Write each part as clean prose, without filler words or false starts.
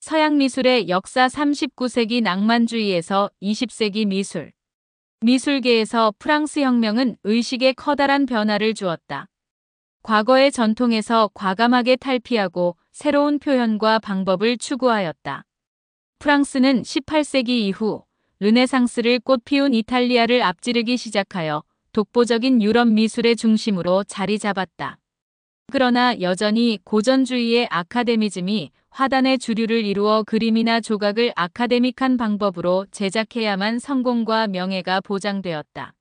서양 미술의 역사 39세기 낭만주의에서 20세기 미술. 미술계에서 프랑스 혁명은 의식에 커다란 변화를 주었다. 과거의 전통에서 과감하게 탈피하고 새로운 표현과 방법을 추구하였다. 프랑스는 18세기 이후 르네상스를 꽃피운 이탈리아를 앞지르기 시작하여 독보적인 유럽 미술의 중심으로 자리 잡았다. 그러나 여전히 고전주의의 아카데미즘이 화단의 주류를 이루어 그림이나 조각을 아카데믹한 방법으로 제작해야만 성공과 명예가 보장되었다.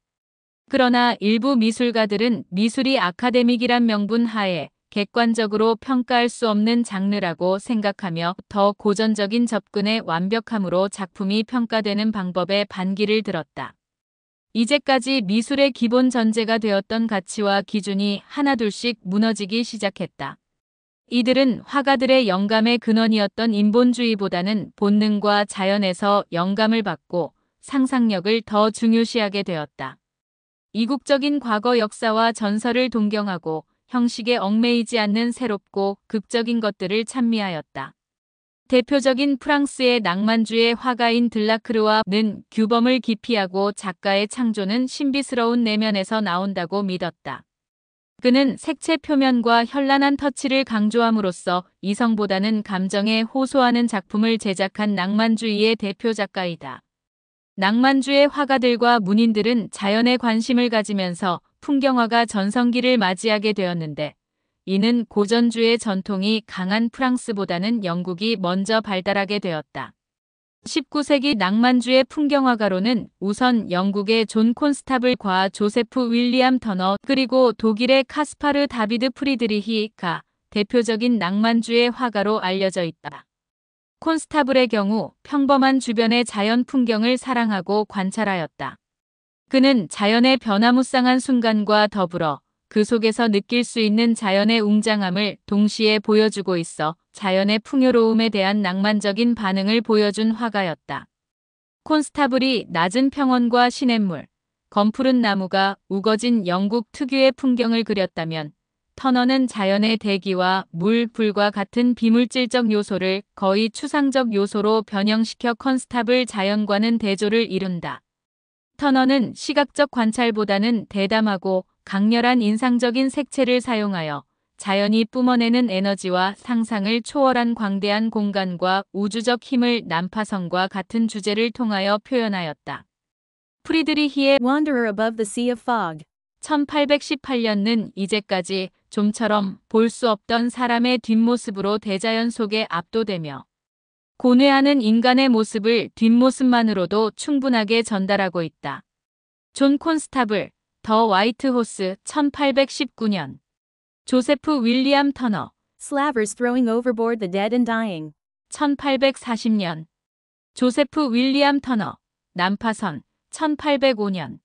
그러나 일부 미술가들은 미술이 아카데믹이란 명분 하에 객관적으로 평가할 수 없는 장르라고 생각하며 더 고전적인 접근의 완벽함으로 작품이 평가되는 방법에 반기를 들었다. 이제까지 미술의 기본 전제가 되었던 가치와 기준이 하나둘씩 무너지기 시작했다. 이들은 화가들의 영감의 근원이었던 인본주의보다는 본능과 자연에서 영감을 받고 상상력을 더 중요시하게 되었다. 이국적인 과거 역사와 전설을 동경하고 형식에 얽매이지 않는 새롭고 극적인 것들을 찬미하였다. 대표적인 프랑스의 낭만주의 화가인 들라크루아는 규범을 기피하고 작가의 창조는 신비스러운 내면에서 나온다고 믿었다. 그는 색채 표면과 현란한 터치를 강조함으로써 이성보다는 감정에 호소하는 작품을 제작한 낭만주의의 대표 작가이다. 낭만주의 화가들과 문인들은 자연에 관심을 가지면서 풍경화가 전성기를 맞이하게 되었는데 이는 고전주의 전통이 강한 프랑스보다는 영국이 먼저 발달하게 되었다. 19세기 낭만주의 풍경화가로는 우선 영국의 존 콘스타블과 조세프 윌리엄 터너 그리고 독일의 카스파르 다비드 프리드리히가 대표적인 낭만주의 화가로 알려져 있다. 콘스타블의 경우 평범한 주변의 자연 풍경을 사랑하고 관찰하였다. 그는 자연의 변화무쌍한 순간과 더불어 그 속에서 느낄 수 있는 자연의 웅장함을 동시에 보여주고 있어 자연의 풍요로움에 대한 낭만적인 반응을 보여준 화가였다. 콘스타블이 낮은 평원과 시냇물, 검푸른 나무가 우거진 영국 특유의 풍경을 그렸다면 터너는 자연의 대기와 물, 불과 같은 비물질적 요소를 거의 추상적 요소로 변형시켜 콘스타블 자연과는 대조를 이룬다. 터너는 시각적 관찰보다는 대담하고 강렬한 인상적인 색채를 사용하여 자연이 뿜어내는 에너지와 상상을 초월한 광대한 공간과 우주적 힘을 난파선과 같은 주제를 통하여 표현하였다. 프리드리히의 Wanderer above the sea of fog. 1818년은 이제까지 좀처럼 볼 수 없던 사람의 뒷모습으로 대자연 속에 압도되며 고뇌하는 인간의 모습을 뒷모습만으로도 충분하게 전달하고 있다. 존 콘스타블, 더 화이트 호스 1819년. 조세프 윌리엄 터너 Slavers throwing overboard the dead and dying. 1840년. 조세프 윌리엄 터너, 난파선 1805년.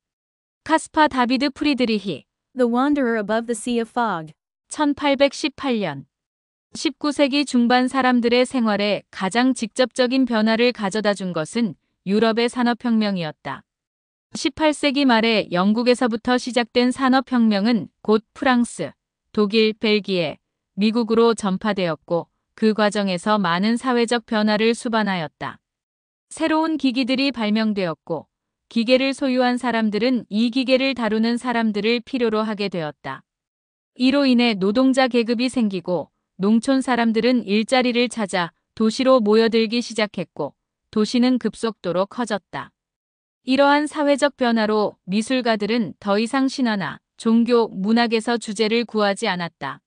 카스파 다비드 프리드리히 The Wanderer above the sea of fog. 1818년. 19세기 중반 사람들의 생활에 가장 직접적인 변화를 가져다 준 것은 유럽의 산업혁명이었다. 18세기 말에 영국에서부터 시작된 산업혁명은 곧 프랑스, 독일, 벨기에, 미국으로 전파되었고 그 과정에서 많은 사회적 변화를 수반하였다. 새로운 기기들이 발명되었고 기계를 소유한 사람들은 이 기계를 다루는 사람들을 필요로 하게 되었다. 이로 인해 노동자 계급이 생기고 농촌 사람들은 일자리를 찾아 도시로 모여들기 시작했고 도시는 급속도로 커졌다. 이러한 사회적 변화로 미술가들은 더 이상 신화나 종교, 문학에서 주제를 구하지 않았다.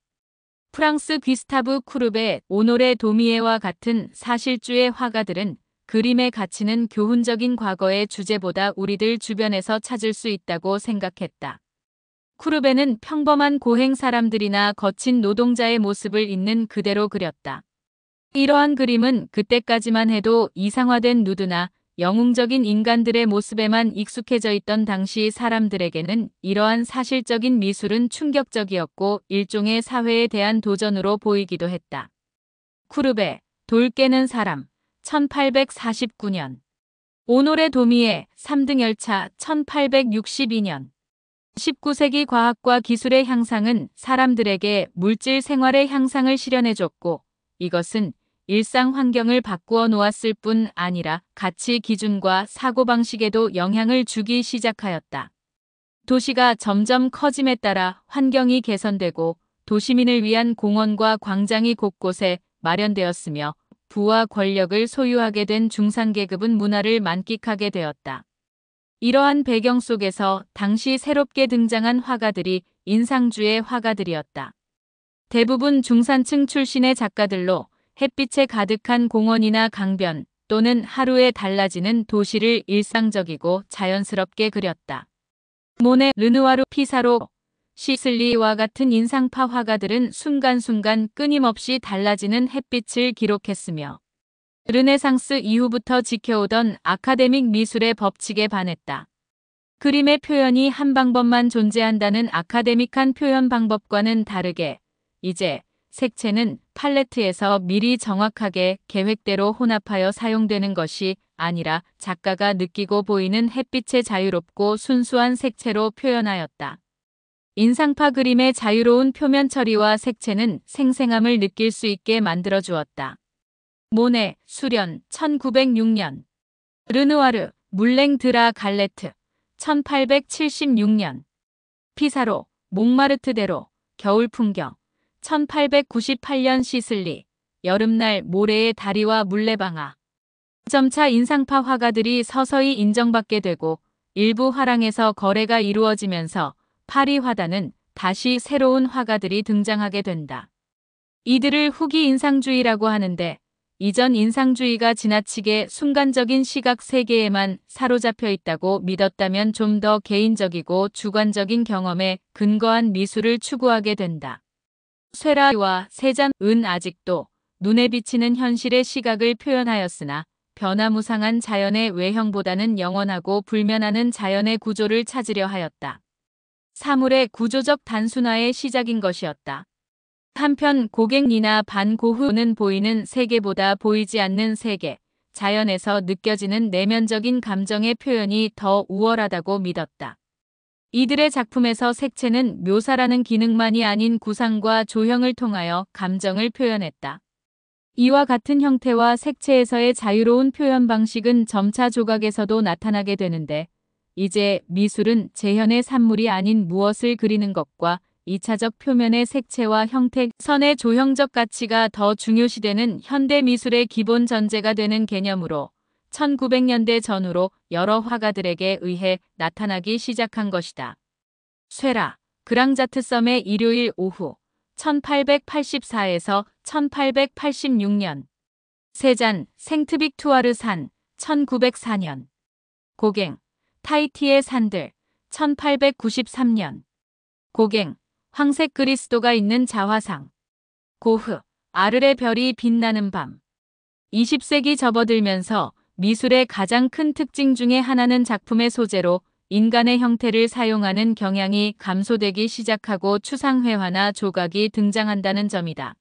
프랑스 귀스타브 쿠르베, 오노레 도미에와 같은 사실주의 화가들은 그림의 가치는 교훈적인 과거의 주제보다 우리들 주변에서 찾을 수 있다고 생각했다. 쿠르베는 평범한 고행 사람들이나 거친 노동자의 모습을 있는 그대로 그렸다. 이러한 그림은 그때까지만 해도 이상화된 누드나 영웅적인 인간들의 모습에만 익숙해져 있던 당시 사람들에게는 이러한 사실적인 미술은 충격적이었고 일종의 사회에 대한 도전으로 보이기도 했다. 쿠르베, 돌 깨는 사람, 1849년. 오노레 도미에 3등 열차, 1862년. 19세기 과학과 기술의 향상은 사람들에게 물질 생활의 향상을 실현해줬고 이것은 일상 환경을 바꾸어 놓았을 뿐 아니라 가치 기준과 사고방식에도 영향을 주기 시작하였다. 도시가 점점 커짐에 따라 환경이 개선되고 도시민을 위한 공원과 광장이 곳곳에 마련되었으며 부와 권력을 소유하게 된 중산계급은 문화를 만끽하게 되었다. 이러한 배경 속에서 당시 새롭게 등장한 화가들이 인상주의 화가들이었다. 대부분 중산층 출신의 작가들로 햇빛에 가득한 공원이나 강변 또는 하루에 달라지는 도시를 일상적이고 자연스럽게 그렸다. 모네, 르누아르, 피사로, 시슬리와 같은 인상파 화가들은 순간순간 끊임없이 달라지는 햇빛을 기록했으며 르네상스 이후부터 지켜오던 아카데믹 미술의 법칙에 반했다. 그림의 표현이 한 방법만 존재한다는 아카데믹한 표현 방법과는 다르게 이제 색채는 팔레트에서 미리 정확하게 계획대로 혼합하여 사용되는 것이 아니라 작가가 느끼고 보이는 햇빛의 자유롭고 순수한 색채로 표현하였다. 인상파 그림의 자유로운 표면 처리와 색채는 생생함을 느낄 수 있게 만들어 주었다. 모네, 수련, 1906년. 르누아르, 물랭 드라 갈레트, 1876년. 피사로, 몽마르트대로, 겨울 풍경, 1898년. 시슬리, 여름날 모래의 다리와 물레방아. 점차 인상파 화가들이 서서히 인정받게 되고 일부 화랑에서 거래가 이루어지면서 파리 화단은 다시 새로운 화가들이 등장하게 된다. 이들을 후기 인상주의라고 하는데 이전 인상주의가 지나치게 순간적인 시각 세계에만 사로잡혀 있다고 믿었다면 좀 더 개인적이고 주관적인 경험에 근거한 미술을 추구하게 된다. 쇠라와 세잔은 아직도 눈에 비치는 현실의 시각을 표현하였으나 변화무상한 자연의 외형보다는 영원하고 불면하는 자연의 구조를 찾으려 하였다. 사물의 구조적 단순화의 시작인 것이었다. 한편 고갱이나 반 고흐는 보이는 세계보다 보이지 않는 세계, 자연에서 느껴지는 내면적인 감정의 표현이 더 우월하다고 믿었다. 이들의 작품에서 색채는 묘사라는 기능만이 아닌 구상과 조형을 통하여 감정을 표현했다. 이와 같은 형태와 색채에서의 자유로운 표현 방식은 점차 조각에서도 나타나게 되는데 이제 미술은 재현의 산물이 아닌 무엇을 그리는 것과 2차적 표면의 색채와 형태, 선의 조형적 가치가 더 중요시되는 현대 미술의 기본 전제가 되는 개념으로 1900년대 전후로 여러 화가들에게 의해 나타나기 시작한 것이다. 쇠라, 그랑자트 썸의 일요일 오후 1884에서 1886년. 세잔, 생트 빅투아르 산 1904년. 고갱, 타이티의 산들 1893년. 고갱, 황색 그리스도가 있는 자화상. 고흐, 아르레 별이 빛나는 밤. 20세기 접어들면서 미술의 가장 큰 특징 중에 하나는 작품의 소재로 인간의 형태를 사용하는 경향이 감소되기 시작하고 추상회화나 조각이 등장한다는 점이다.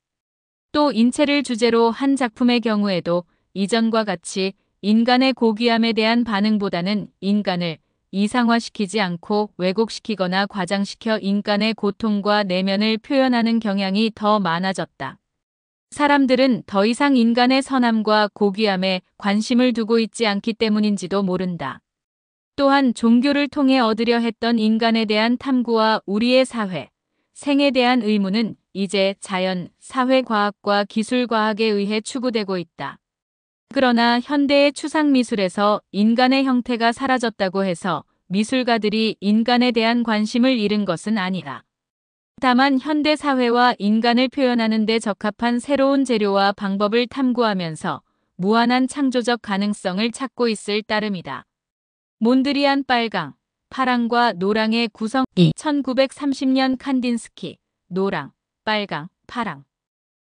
또 인체를 주제로 한 작품의 경우에도 이전과 같이 인간의 고귀함에 대한 반응보다는 인간을 이상화시키지 않고 왜곡시키거나 과장시켜 인간의 고통과 내면을 표현하는 경향이 더 많아졌다. 사람들은 더 이상 인간의 선함과 고귀함에 관심을 두고 있지 않기 때문인지도 모른다. 또한 종교를 통해 얻으려 했던 인간에 대한 탐구와 우리의 사회, 생에 대한 의무는 이제 자연, 사회과학과 기술과학에 의해 추구되고 있다. 그러나 현대의 추상미술에서 인간의 형태가 사라졌다고 해서 미술가들이 인간에 대한 관심을 잃은 것은 아니다. 다만 현대 사회와 인간을 표현하는 데 적합한 새로운 재료와 방법을 탐구하면서 무한한 창조적 가능성을 찾고 있을 따름이다. 몬드리안 빨강, 파랑과 노랑의 구성. 1930년 칸딘스키, 노랑, 빨강, 파랑.